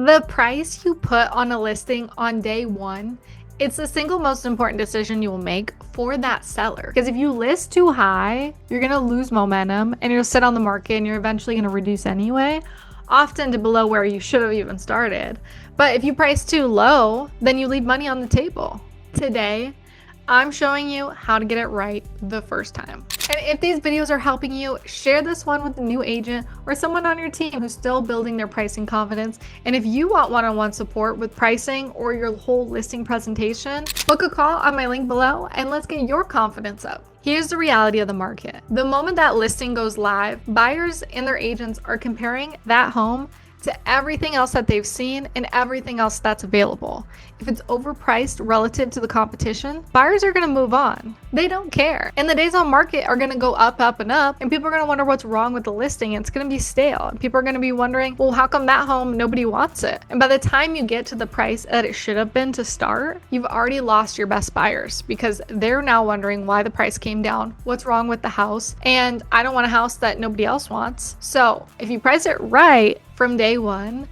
The price you put on a listing on day one, it's the single most important decision you will make for that seller. Because if you list too high, you're gonna lose momentum and you'll sit on the market and you're eventually gonna reduce anyway, often to below where you should have even started. But if you price too low, then you leave money on the table. Today, I'm showing you how to get it right the first time. And if these videos are helping you, share this one with a new agent or someone on your team who's still building their pricing confidence. And if you want one-on-one support with pricing or your whole listing presentation, book a call on my link below and let's get your confidence up. Here's the reality of the market. The moment that listing goes live, buyers and their agents are comparing that home to everything else that they've seen and everything else that's available. If it's overpriced relative to the competition, buyers are gonna move on. They don't care. And the days on market are gonna go up, up, and up, and people are gonna wonder what's wrong with the listing. It's gonna be stale. And people are gonna be wondering, well, how come that home, nobody wants it? And by the time you get to the price that it should have been to start, you've already lost your best buyers because they're now wondering why the price came down, what's wrong with the house, and I don't want a house that nobody else wants. So if you price it right from day one,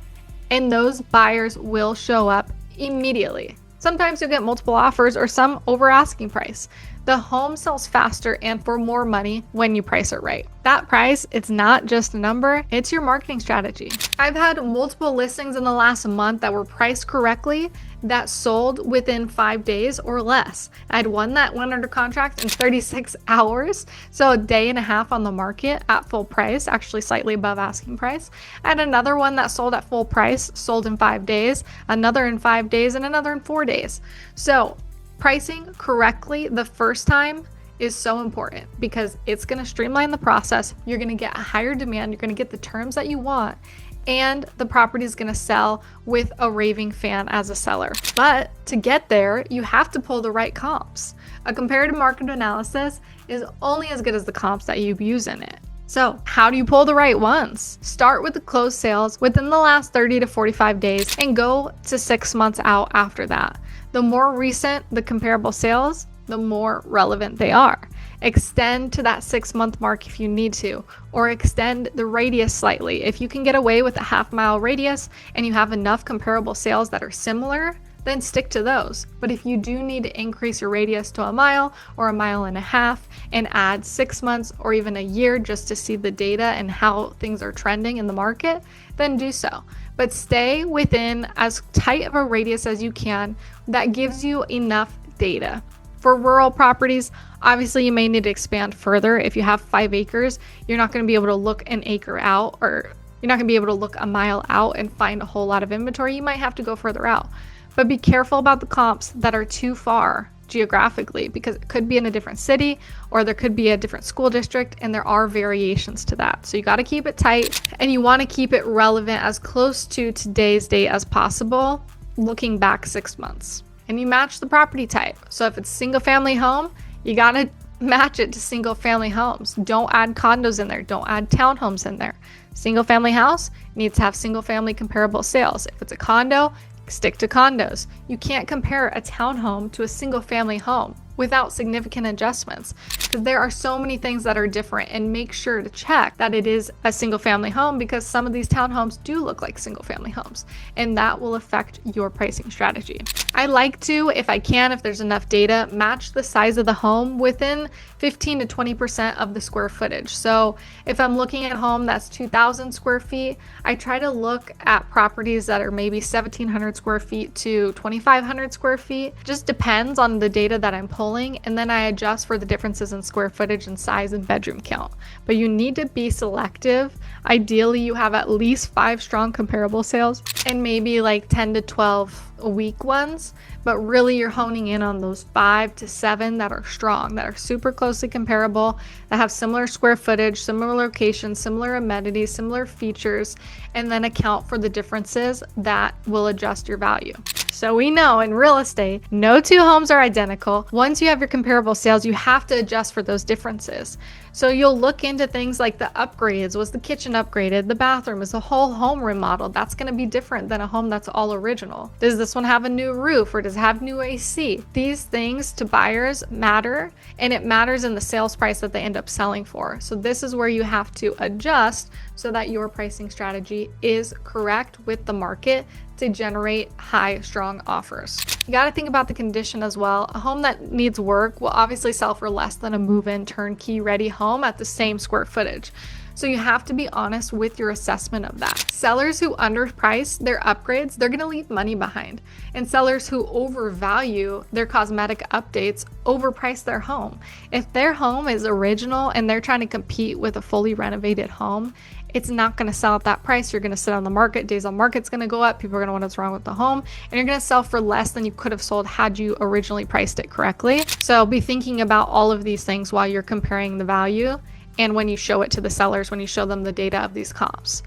and those buyers will show up immediately. Sometimes you'll get multiple offers or some over asking price. The home sells faster and for more money when you price it right. That price, it's not just a number, it's your marketing strategy. I've had multiple listings in the last month that were priced correctly that sold within 5 days or less. I had one that went under contract in 36 hours, so a day and a half on the market at full price, actually slightly above asking price. I had another one that sold at full price, sold in 5 days, another in 5 days, and another in 4 days. So pricing correctly the first time is so important because it's going to streamline the process. You're going to get a higher demand. You're going to get the terms that you want, and the property is going to sell with a raving fan as a seller. But to get there, you have to pull the right comps. A comparative market analysis is only as good as the comps that you use in it. So how do you pull the right ones? Start with the closed sales within the last 30 to 45 days and go to 6 months out after that. The more recent the comparable sales, the more relevant they are. Extend to that 6-month mark if you need to, or extend the radius slightly. If you can get away with a half-mile radius and you have enough comparable sales that are similar, then stick to those. But if you do need to increase your radius to a mile or a mile and a half and add 6 months or even a year just to see the data and how things are trending in the market, then do so. But stay within as tight of a radius as you can that gives you enough data. For rural properties, obviously you may need to expand further. If you have 5 acres, you're not going to be able to look an acre out, or you're not going to be able to look a mile out and find a whole lot of inventory. You might have to go further out. But be careful about the comps that are too far geographically, because it could be in a different city or there could be a different school district, and there are variations to that. So you got to keep it tight, and you want to keep it relevant as close to today's date as possible, looking back 6 months. And you match the property type. So if it's single family home, you got to match it to single family homes. Don't add condos in there. Don't add townhomes in there. Single family house needs to have single family comparable sales. If it's a condo, stick to condos. You can't compare a townhome to a single family home without significant adjustments, because there are so many things that are different. And make sure to check that it is a single family home, because some of these townhomes do look like single family homes, and that will affect your pricing strategy. I like to, if I can, if there's enough data, match the size of the home within 15 to 20% of the square footage. So if I'm looking at a home that's 2,000 square feet, I try to look at properties that are maybe 1,700 square feet to 2,500 square feet. Just depends on the data that I'm pulling, and then I adjust for the differences in square footage and size and bedroom count. But you need to be selective. Ideally, you have at least 5 strong comparable sales and maybe like 10 to 12 weak ones, but really you're honing in on those 5 to 7 that are strong, that are super closely comparable, that have similar square footage, similar locations, similar amenities, similar features, and then account for the differences that will adjust your value. So we know in real estate, no two homes are identical. Once you have your comparable sales, you have to adjust for those differences. So you'll look into things like the upgrades. Was the kitchen upgraded? The bathroom? Is the whole home remodeled? That's going to be different than a home that's all original. Does this one have a new roof, or does it have new AC? These things to buyers matter, and it matters in the sales price that they end up selling for. So this is where you have to adjust so that your pricing strategy is correct with the market to generate high, strong offers. You got to think about the condition as well. A home that needs work will obviously sell for less than a move-in turnkey ready home at the same square footage. So you have to be honest with your assessment of that. Sellers who underprice their upgrades, they're going to leave money behind. And sellers who overvalue their cosmetic updates overprice their home. If their home is original and they're trying to compete with a fully renovated home, it's not going to sell at that price. You're going to sit on the market. Days on market's going to go up. People are going to wonder what's wrong with the home. And you're going to sell for less than you could have sold had you originally priced it correctly. So be thinking about all of these things while you're comparing the value and when you show it to the sellers, when you show them the data of these comps.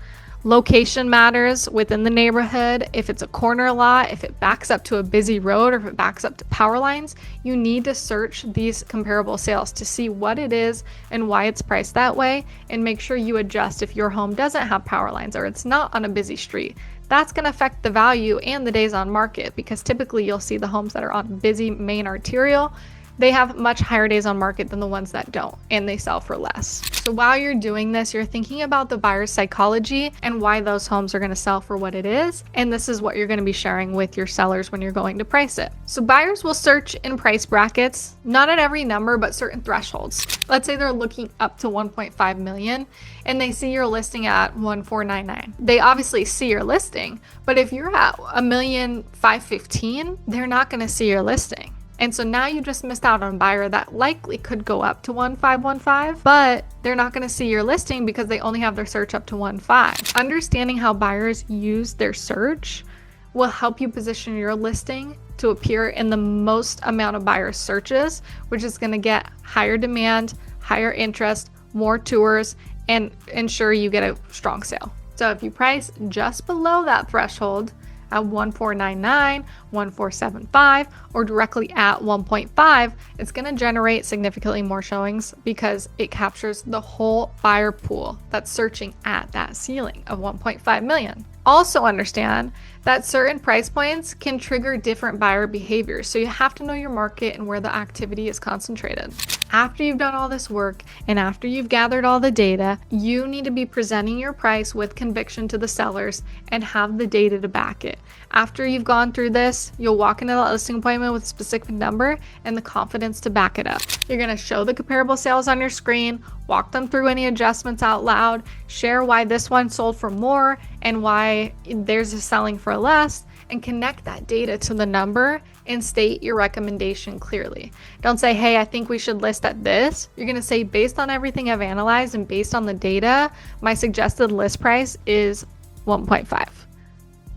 Location matters within the neighborhood. If it's a corner lot, if it backs up to a busy road, or if it backs up to power lines, you need to search these comparable sales to see what it is and why it's priced that way, and make sure you adjust if your home doesn't have power lines or it's not on a busy street. That's going to affect the value and the days on market, because typically you'll see the homes that are on busy main arterial, they have much higher days on market than the ones that don't, and they sell for less. So while you're doing this, you're thinking about the buyer's psychology and why those homes are going to sell for what it is. And this is what you're going to be sharing with your sellers when you're going to price it. So buyers will search in price brackets, not at every number, but certain thresholds. Let's say they're looking up to 1.5 million and they see your listing at 1,499. They obviously see your listing, but if you're at 1,515,000, they're not going to see your listing. And so now you just missed out on a buyer that likely could go up to 1,515, but they're not going to see your listing because they only have their search up to 1.5. Understanding how buyers use their search will help you position your listing to appear in the most amount of buyers' searches, which is going to get higher demand, higher interest, more tours, and ensure you get a strong sale. So if you price just below that threshold, at 1,499, 1,475, or directly at 1.5, it's going to generate significantly more showings because it captures the whole buyer pool that's searching at that ceiling of 1.5 million. Also understand that certain price points can trigger different buyer behaviors, so you have to know your market and where the activity is concentrated. After you've done all this work and after you've gathered all the data, you need to be presenting your price with conviction to the sellers and have the data to back it. After you've gone through this, you'll walk into that listing appointment with a specific number and the confidence to back it up. You're going to show the comparable sales on your screen, walk them through any adjustments out loud, share why this one sold for more and why theirs is selling for less, and connect that data to the number and state your recommendation clearly. Don't say, hey, I think we should list at this. You're going to say, based on everything I've analyzed and based on the data, my suggested list price is 1.5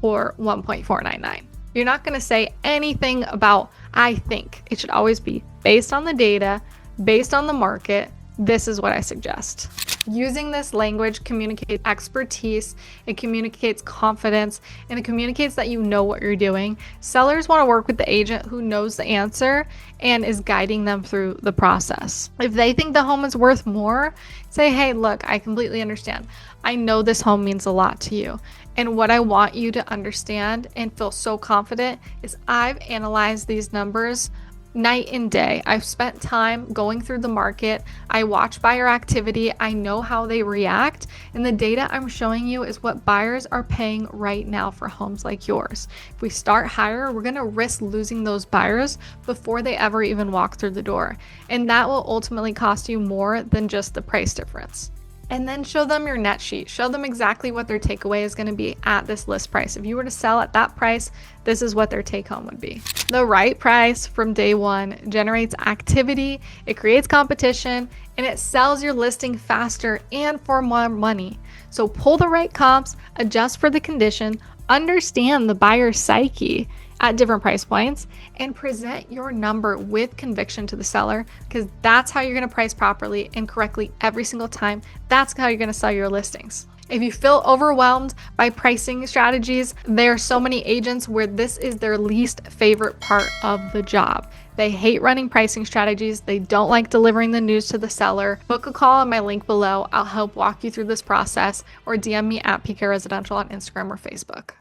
or 1.499. You're not going to say anything about, I think. It should always be based on the data, based on the market. This is what I suggest. Using this language communicates expertise, it communicates confidence, and it communicates that you know what you're doing. Sellers want to work with the agent who knows the answer and is guiding them through the process. If they think the home is worth more, say, hey, look, I completely understand. I know this home means a lot to you. And what I want you to understand and feel so confident is I've analyzed these numbers night and day. I've spent time going through the market. I watch buyer activity. I know how they react. And the data I'm showing you is what buyers are paying right now for homes like yours. If we start higher, we're going to risk losing those buyers before they ever even walk through the door. And that will ultimately cost you more than just the price difference. And then show them your net sheet. Show them exactly what their takeaway is going to be at this list price. If you were to sell at that price, this is what their take home would be. The right price from day one generates activity, it creates competition, and it sells your listing faster and for more money. So pull the right comps, adjust for the condition, understand the buyer's psyche at different price points, and present your number with conviction to the seller, because that's how you're going to price properly and correctly every single time. That's how you're going to sell your listings. If you feel overwhelmed by pricing strategies, there are so many agents where this is their least favorite part of the job. They hate running pricing strategies. They don't like delivering the news to the seller. Book a call on my link below. I'll help walk you through this process, or DM me at PK Residential on Instagram or Facebook.